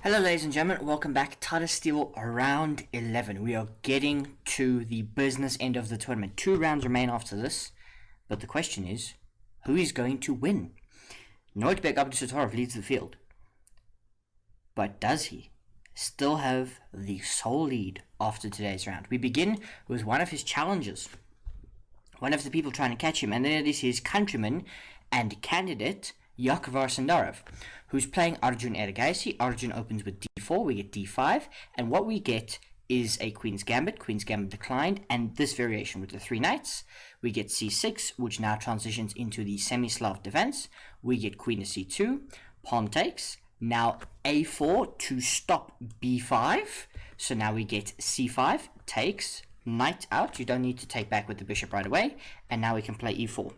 Hello ladies and gentlemen, welcome back. Tata Steel round 11. We are getting to the business end of the tournament. 2 rounds remain after this, but the question is, who is going to win? Nodirbek Abdusattorov leads the field, but does he still have the sole lead after today's round? We begin with one of his challengers, one of the people trying to catch him, and then it is his countryman and candidate, Javokhir Sindarov, who's playing Arjun Erigaisi. Arjun opens with d4, we get d5, and what we get is a Queen's Gambit declined, and this variation with the 3 knights. We get c6, which now transitions into the semi-Slav defense. We get Queen to c2, pawn takes, now a4 to stop b5, so now we get c5, takes, knight out, you don't need to take back with the bishop right away, and now we can play e4,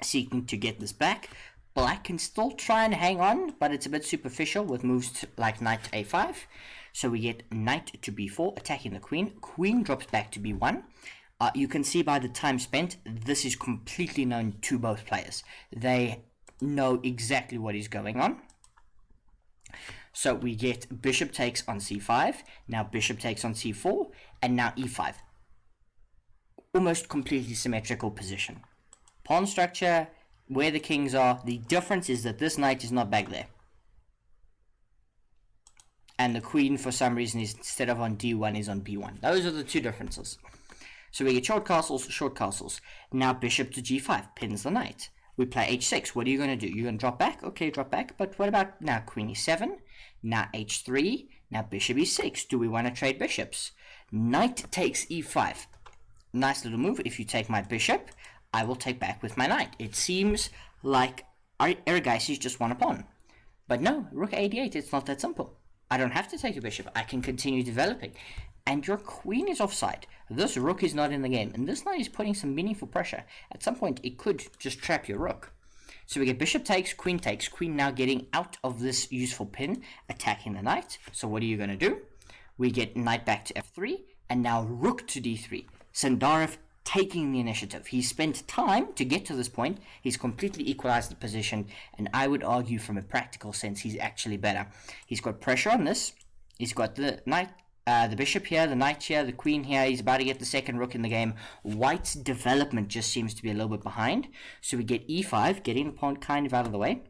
seeking to get this back. Black can still try and hang on, but it's a bit superficial with moves like knight to a5. So we get knight to b4, attacking the queen. Queen drops back to b1. You can see by the time spent, this is completely known to both players. They know exactly what is going on. So we get bishop takes on c5, now bishop takes on c4, and now e5. Almost completely symmetrical position. Pawn structure, where the kings are, the difference is that this knight is not back there. And the queen, for some reason, is instead of on d1, is on b1. Those are the 2 differences. So we get short castles. Now bishop to g5, pins the knight. We play h6. What are you going to do? You're going to drop back? Okay, drop back. But what about now queen e7? Now h3. Now bishop e6. Do we want to trade bishops? Knight takes e5. Nice little move. If you take my bishop, I will take back with my knight. It seems like Erigaisi just won a pawn. But no, rook a8, it's not that simple. I don't have to take a bishop. I can continue developing. And your queen is offside. This rook is not in the game. And this knight is putting some meaningful pressure. At some point, it could just trap your rook. So we get bishop takes, queen now getting out of this useful pin, attacking the knight. So what are you going to do? We get knight back to f3, and now rook to d3. Sindarov taking the initiative. He's spent time to get to this point. He's completely equalized the position, and I would argue from a practical sense he's actually better. He's got pressure on this. He's got the knight, the bishop here, the knight here, the queen here. He's about to get the second rook in the game. White's development just seems to be a little bit behind. So we get e5, getting the pawn kind of out of the way.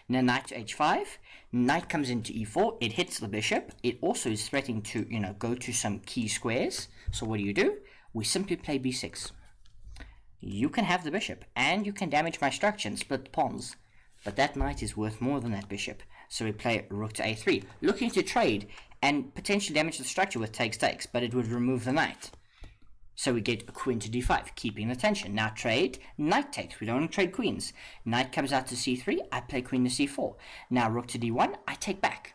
Now knight to h5, knight comes into e4, it hits the bishop. It also is threatening to, go to some key squares. So what do? We simply play b6. You can have the bishop, and you can damage my structure and split the pawns. But that knight is worth more than that bishop. So we play rook to a3, looking to trade and potentially damage the structure with takes, but it would remove the knight. So we get a queen to d5, keeping the tension. Now trade, knight takes. We don't want to trade queens. Knight comes out to c3, I play queen to c4. Now rook to d1, I take back.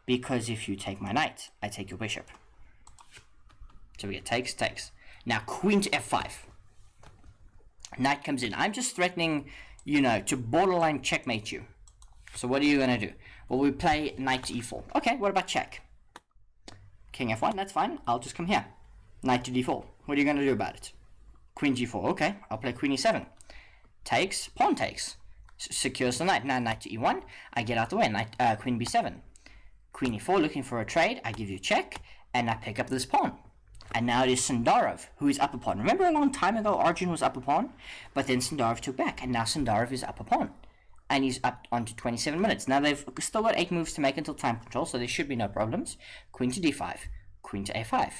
Because if you take my knight, I take your bishop. So we get takes. Now queen to f5. Knight comes in. I'm just threatening, to borderline checkmate you. So what are you going to do? Well, we play knight to e4. Okay, what about check? King f1, that's fine. I'll just come here. Knight to d4. What are you going to do about it? Queen g4. Okay, I'll play queen e7. Takes, pawn takes. Secures the knight. Now knight to e1. I get out the way. Knight, queen b7. Queen e4, looking for a trade. I give you check, and I pick up this pawn. And now it is Sindarov who is up a pawn. Remember a long time ago Arjun was up a pawn? But then Sindarov took back, and now Sindarov is up a pawn. And he's up onto 27 minutes. Now they've still got 8 moves to make until time control, so there should be no problems. Queen to d5, queen to a5,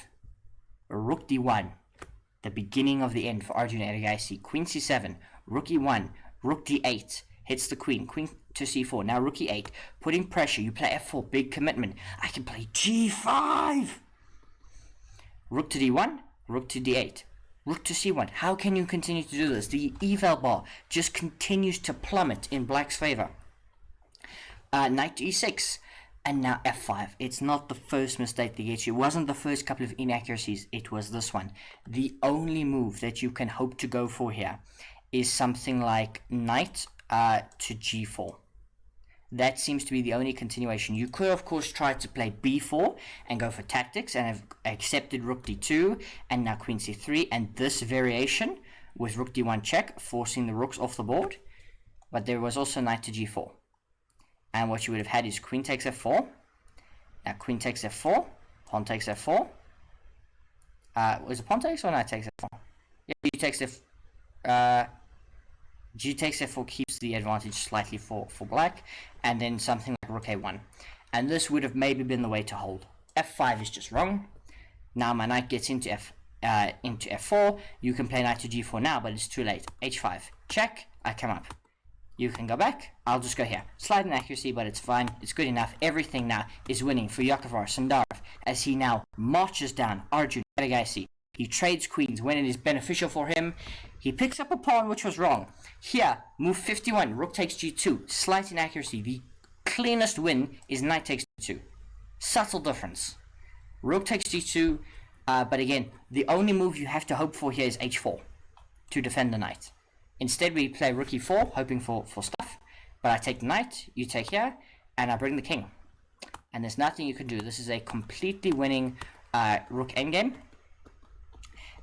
rook d1. The beginning of the end for Arjun Erigaisi. Queen c7, rook e1, rook d8. Hits the queen to c4. Now rook e8, putting pressure. You play f4, big commitment. I can play g5. Rook to d1, rook to d8, rook to c1. How can you continue to do this? The eval bar just continues to plummet in black's favor. Knight to e6, and now f5. It's not the first mistake that gets you. It wasn't the first couple of inaccuracies. It was this one. The only move that you can hope to go for here is something like knight to g4. That seems to be the only continuation. You could, of course, try to play b4 and go for tactics and have accepted rook d2 and now queen c3 and this variation with rook d1 check, forcing the rooks off the board. But there was also knight to g4. And what you would have had is queen takes f4. Now queen takes f4. Pawn takes f4. Was it pawn takes or knight takes f4? Yeah, G takes f4 keeps the advantage slightly for black, and then something like rook a1. And this would have maybe been the way to hold. f5 is just wrong. Now my knight gets into f4. You can play knight to g4 now, but it's too late. h5, check, I come up. You can go back, I'll just go here. Slight inaccuracy, but it's fine, it's good enough. Everything now is winning for Javokhir Sindarov as he now marches down Arjun Erigaisi. He trades queens when it is beneficial for him. He picks up a pawn which was wrong. Here, move 51, rook takes g2, slight inaccuracy. The cleanest win is knight takes g2. Subtle difference. Rook takes g2, but again, the only move you have to hope for here is h4 to defend the knight. Instead, we play rook e4, hoping for stuff. But I take the knight, you take here, and I bring the king. And there's nothing you can do. This is a completely winning rook endgame.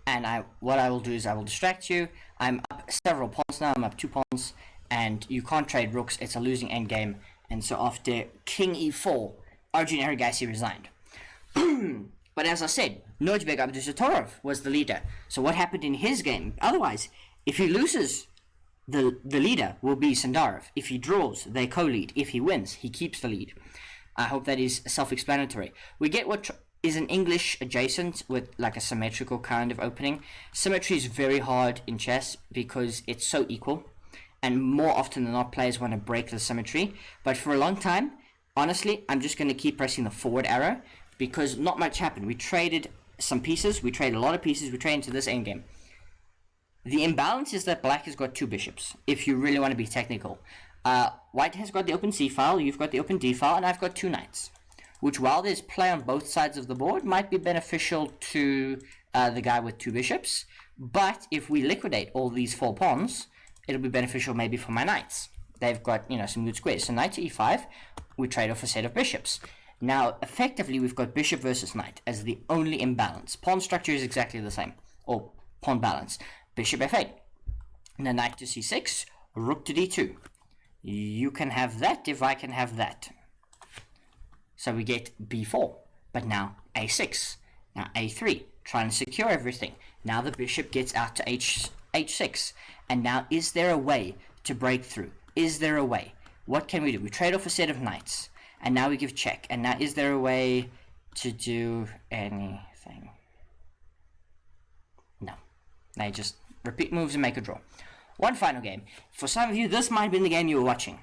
And what I will do is I will distract you. I'm up several pawns now. I'm up 2 pawns. And you can't trade rooks. It's a losing endgame. And so after king e4, Arjun Erigaisi resigned. But as I said, Nodirbek Abdusattorov was the leader. So what happened in his game? Otherwise, if he loses, the leader will be Sindarov. If he draws, they co-lead. If he wins, he keeps the lead. I hope that is self-explanatory. We get what is an English adjacent with like a symmetrical kind of opening. Symmetry is very hard in chess because it's so equal. And more often than not, players want to break the symmetry. But for a long time, honestly, I'm just going to keep pressing the forward arrow because not much happened. We traded some pieces. We traded a lot of pieces. We traded into this endgame. The imbalance is that black has got 2 bishops, if you really want to be technical. White has got the open c file, you've got the open d file, and I've got 2 knights. Which, while there's play on both sides of the board, might be beneficial to the guy with 2 bishops. But if we liquidate all these 4 pawns, it'll be beneficial maybe for my knights. They've got, some good squares. So knight to e5, we trade off a set of bishops. Now, effectively, we've got bishop versus knight as the only imbalance. Pawn structure is exactly the same, or pawn balance. Bishop f8, now knight to c6, rook to d2. You can have that if I can have that. So we get b4, but now a6, now a3, trying to secure everything. Now the bishop gets out to h6, and now is there a way to break through? Is there a way? What can we do? We trade off a set of knights, and now we give check, and now is there a way to do anything? No, now you just repeat moves and make a draw. One final game. For some of you, this might have been the game you were watching.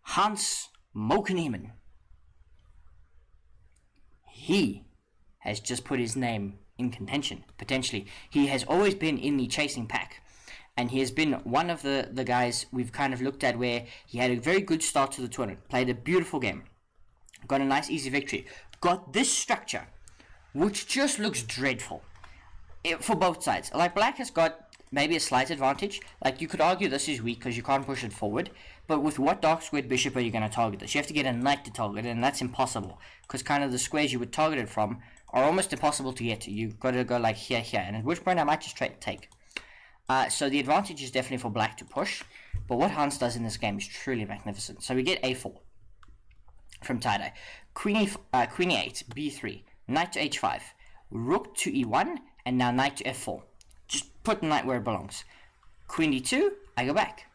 Hans Niemann. He has just put his name in contention, potentially. He has always been in the chasing pack. And he has been one of the guys we've kind of looked at where he had a very good start to the tournament. Played a beautiful game. Got a nice easy victory. Got this structure, which just looks dreadful. For both sides. Like black has got maybe a slight advantage. Like you could argue this is weak because you can't push it forward. But with what dark squared bishop are you going to target this? You have to get a knight to target it, and that's impossible. Because kind of the squares you would target it from are almost impossible to get to. You've got to go like here, and at which point I might just take. So the advantage is definitely for black to push. But what Hans does in this game is truly magnificent. So we get a4 from tie-dye. Queen e8, b3, knight to h5, rook to e1, and now knight to f4. Just put the knight where it belongs. Queen d2, I go back.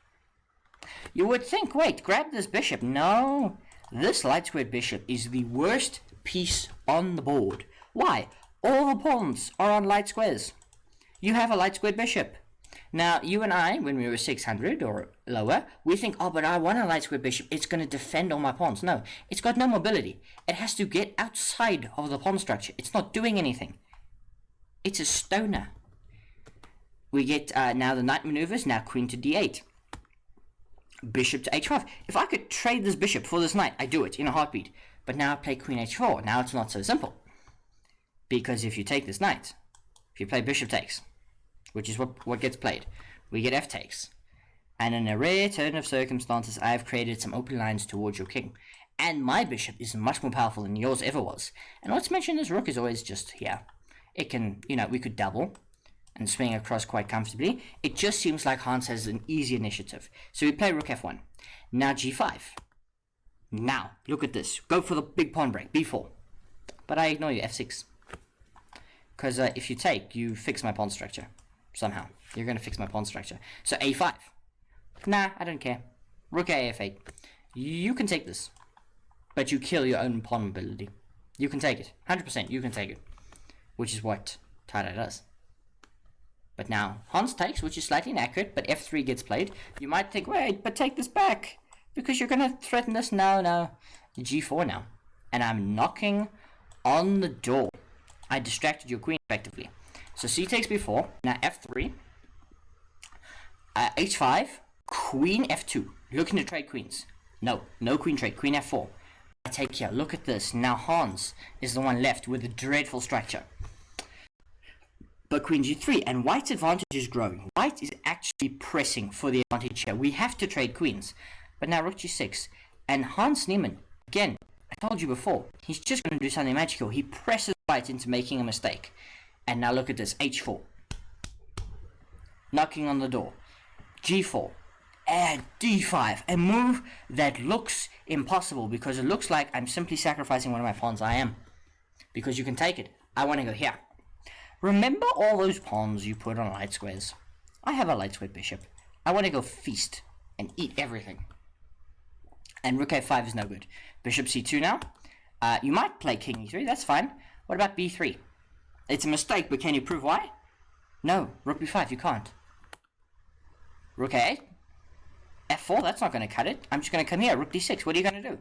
You would think, wait, grab this bishop. No, this light squared bishop is the worst piece on the board. Why? All the pawns are on light squares. You have a light squared bishop. Now, you and I, when we were 600 or lower, we think, oh, but I want a light squared bishop. It's going to defend all my pawns. No, it's got no mobility. It has to get outside of the pawn structure. It's not doing anything. It's a stoner. We get now the knight maneuvers, now queen to d8. Bishop to h5. If I could trade this bishop for this knight, I do it in a heartbeat. But now I play queen h4. Now it's not so simple. Because if you take this knight, if you play bishop takes, which is what gets played, we get f takes. And in a rare turn of circumstances, I have created some open lines towards your king. And my bishop is much more powerful than yours ever was. And what's mentioned is rook is always just here. It can, we could double and swing across quite comfortably. It just seems like Hans has an easy initiative. So we play rook f1. Now g5. Now, look at this. Go for the big pawn break, b4. But I ignore you, f6. Because if you take, you fix my pawn structure. Somehow. You're going to fix my pawn structure. So a5. Nah, I don't care. Rook a f8. You can take this. But you kill your own pawn ability. You can take it. 100% you can take it. Which is what Tata does. But now, Hans takes, which is slightly inaccurate, but f3 gets played. You might think, wait, but take this back. Because you're going to threaten this. No. g4 now. And I'm knocking on the door. I distracted your queen effectively. So c takes b4. Now f3. h5. Queen f2. Looking to trade queens. No queen trade. Queen f4. I take here. Look at this. Now Hans is the one left with a dreadful structure. But queen g3, and White's advantage is growing. White is actually pressing for the advantage here. We have to trade queens. But now rook g6. And Hans Niemann, again, I told you before, he's just going to do something magical. He presses White into making a mistake. And now look at this, h4. Knocking on the door. g4. And d5. A move that looks impossible because it looks like I'm simply sacrificing one of my pawns. I am. Because you can take it. I want to go here. Remember all those pawns you put on light squares? I have a light square bishop. I want to go feast and eat everything. And rook a5 is no good. Bishop c2 now. You might play king e3, that's fine. What about b3? It's a mistake, but can you prove why? No, rook b5, you can't. Rook a8. f4, that's not going to cut it. I'm just going to come here, rook d6. What are you going to do?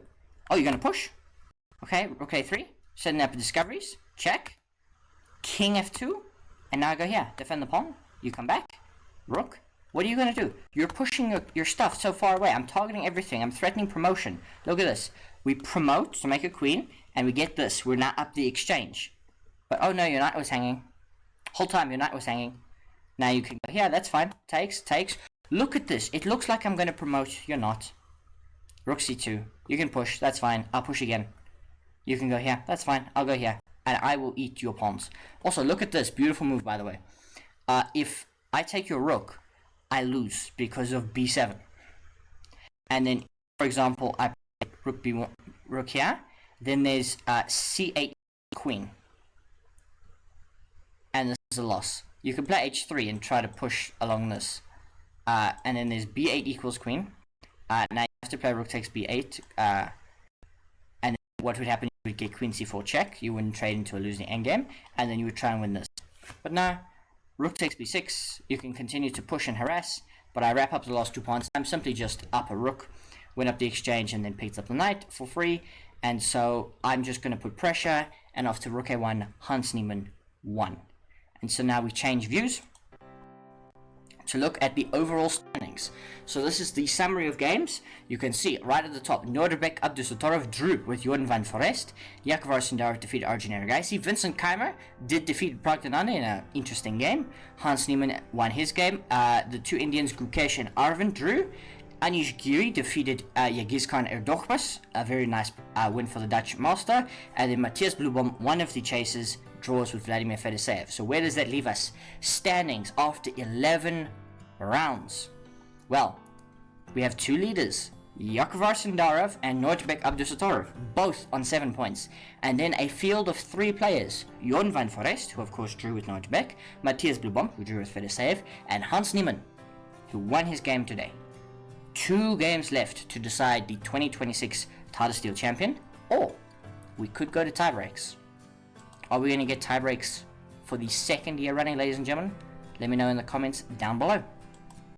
Oh, you're going to push? Okay, rook a3. Setting up discoveries. Check. King f2, and now I go here, defend the pawn, you come back, rook, what are you going to do? You're pushing your stuff so far away, I'm targeting everything, I'm threatening promotion. Look at this, we promote to make a queen, and we get this, we're now up the exchange. But oh no, your knight was hanging, whole time your knight was hanging. Now you can go here, that's fine, takes, look at this, it looks like I'm going to promote, you're not. Rook c2, you can push, that's fine, I'll push again. You can go here, that's fine, I'll go here. And I will eat your pawns. Also, look at this. Beautiful move, by the way. If I take your rook, I lose because of b7. And then, for example, I play rook b1, rook here. Then there's c8 queen. And this is a loss. You can play h3 and try to push along this. And then there's b8 equals queen. Now you have to play rook takes b8. And then what would happen? You would get queen c4 check, you wouldn't trade into a losing endgame, and then you would try and win this. But now, rook takes b6, you can continue to push and harass, but I wrap up the last 2 pawns. I'm simply just up a rook, win up the exchange, and then picked up the knight for free, and so I'm just going to put pressure, and after rook a1, Hans Niemann won. And so now we change views to look at the overall standings. So this is the summary of games. You can see right at the top, Nodirbek Abdusattorov drew with Jordan van Forest. Javokhir Sindarov defeated Arjun Erigaisi. Vincent Keymer did defeat Praggnanandhaa in an interesting game. Hans Niemann won his game. The 2 Indians, Gukesh and Arvind, drew. Anish Giri defeated Yagiz Kaan Erdogmus, a very nice win for the Dutch master. And then Matthias Blubom, one of the chasers, draws with Vladimir Fedoseev. So where does that leave us? Standings after 11 rounds. Well, we have 2 leaders, Javokhir Sindarov and Nodirbek Abdusattorov, both on 7 points. And then a field of 3 players, Jordan van Forest, who of course drew with Nodirbek, Matthias Blubom, who drew with Fedoseev, and Hans Niemann, who won his game today. 2 games left to decide the 2026 Tata Steel champion, or we could go to tiebreaks. Are we going to get tiebreaks for the 2nd year running, ladies and gentlemen? Let me know in the comments down below.